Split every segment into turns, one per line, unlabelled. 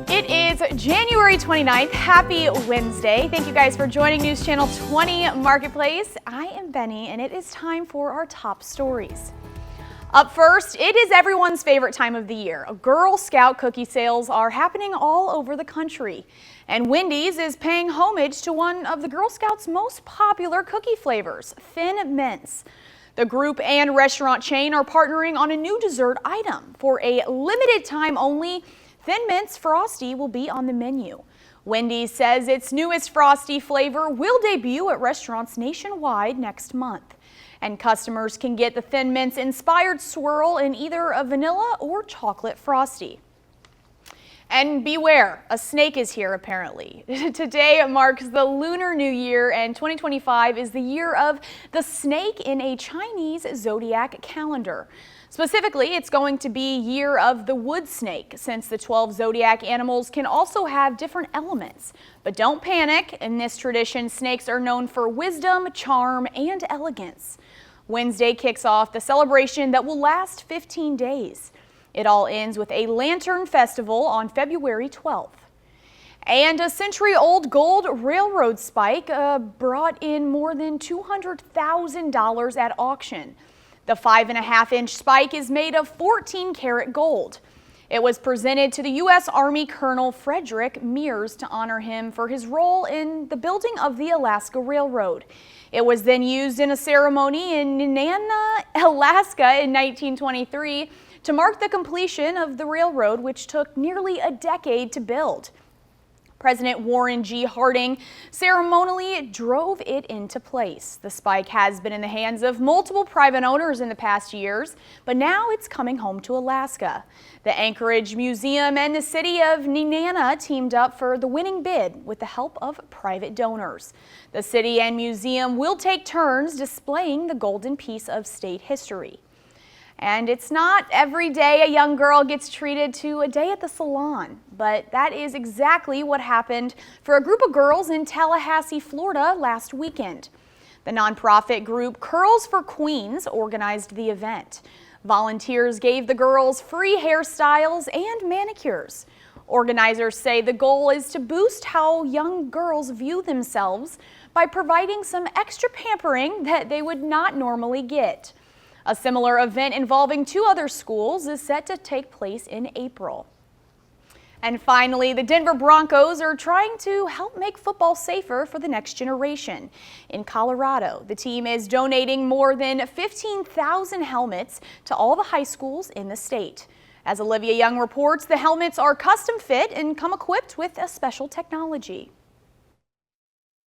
It is January 29th. Happy Wednesday. Thank you guys for joining News Channel 20 Marketplace. I am Benny, and it is time for our top stories. Up first, it is everyone's favorite time of the year. Girl Scout cookie sales are happening all over the country. And Wendy's is paying homage to one of the Girl Scouts' most popular cookie flavors, Thin Mints. The group and restaurant chain are partnering on a new dessert item. For a limited time only, Thin Mints Frosty will be on the menu. Wendy's says its newest Frosty flavor will debut at restaurants nationwide next month. And customers can get the Thin Mints inspired swirl in either a vanilla or chocolate Frosty. And beware, a snake is here apparently. Today marks the Lunar New Year, and 2025 is the year of the snake in a Chinese zodiac calendar. Specifically, it's going to be year of the wood snake, since the 12 zodiac animals can also have different elements. But don't panic. In this tradition, snakes are known for wisdom, charm, and elegance. Wednesday kicks off the celebration that will last 15 days. It all ends with a lantern festival on February 12th. And a century-old gold railroad spike brought in more than $200,000 at auction. The 5.5-inch spike is made of 14-karat gold. It was presented to the U.S. Army Colonel Frederick Mears to honor him for his role in the building of the Alaska Railroad. It was then used in a ceremony in Nenana, Alaska in 1923 to mark the completion of the railroad, which took nearly a decade to build. President Warren G. Harding ceremonially drove it into place. The spike has been in the hands of multiple private owners in the past years, but now it's coming home to Alaska. The Anchorage Museum and the city of Nenana teamed up for the winning bid with the help of private donors. The city and museum will take turns displaying the golden piece of state history. And it's not every day a young girl gets treated to a day at the salon, but that is exactly what happened for a group of girls in Tallahassee, Florida last weekend. The nonprofit group Curls for Queens organized the event. Volunteers gave the girls free hairstyles and manicures. Organizers say the goal is to boost how young girls view themselves by providing some extra pampering that they would not normally get. A similar event involving 2 other schools is set to take place in April. And finally, the Denver Broncos are trying to help make football safer for the next generation. In Colorado, the team is donating more than 15,000 helmets to all the high schools in the state. As Olivia Young reports, the helmets are custom fit and come equipped with a special technology.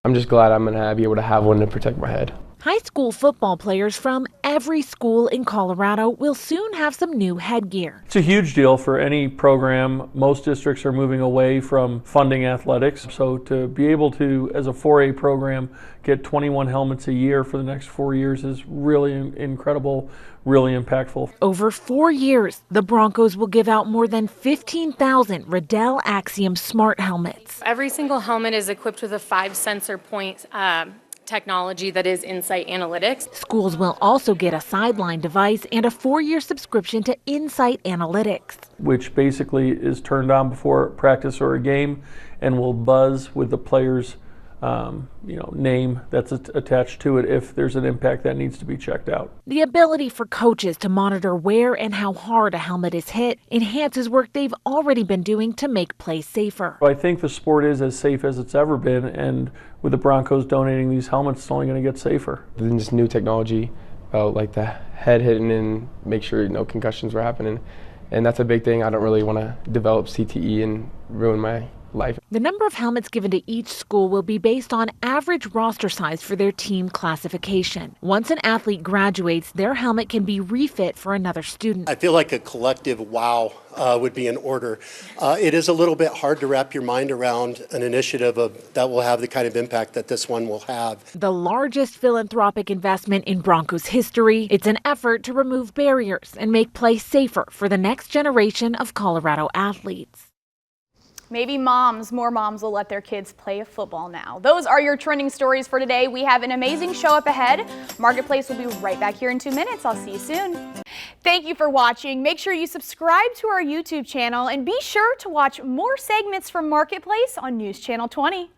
I'm just glad I'm going to be able to have one to protect my head.
High school football players from every school in Colorado will soon have some new headgear.
It's a huge deal for any program. Most districts are moving away from funding athletics. So to be able to, as a 4A program, get 21 helmets a year for the next 4 years is really incredible, really impactful.
Over 4 years, the Broncos will give out more than 15,000 Riddell Axiom smart helmets.
Every single helmet is equipped with a 5 sensor point technology that is Insight Analytics.
Schools will also get a sideline device and a 4-year subscription to Insight Analytics,
which basically is turned on before practice or a game and will buzz with the player's name that's attached to it if there's an impact that needs to be checked out.
The ability for coaches to monitor where and how hard a helmet is hit enhances work they've already been doing to make plays safer.
I think the sport is as safe as it's ever been, and with the Broncos donating these helmets, it's only going to get safer.
Then this new technology about like the head hitting and make sure no concussions were happening, and that's a big thing. I don't really want to develop CTE and ruin my life.
The number of helmets given to each school will be based on average roster size for their team classification. Once an athlete graduates, their helmet can be refit for another student.
I feel like a collective wow would be in order. It is a little bit hard to wrap your mind around an initiative that will have the kind of impact that this one will have.
The largest philanthropic investment in Broncos history, it's an effort to remove barriers and make play safer for the next generation of Colorado athletes.
Maybe more moms will let their kids play football now. Those are your trending stories for today. We have an amazing show up ahead. Marketplace will be right back here in 2 minutes. I'll see you soon. Thank you for watching. Make sure you subscribe to our YouTube channel and be sure to watch more segments from Marketplace on News Channel 20.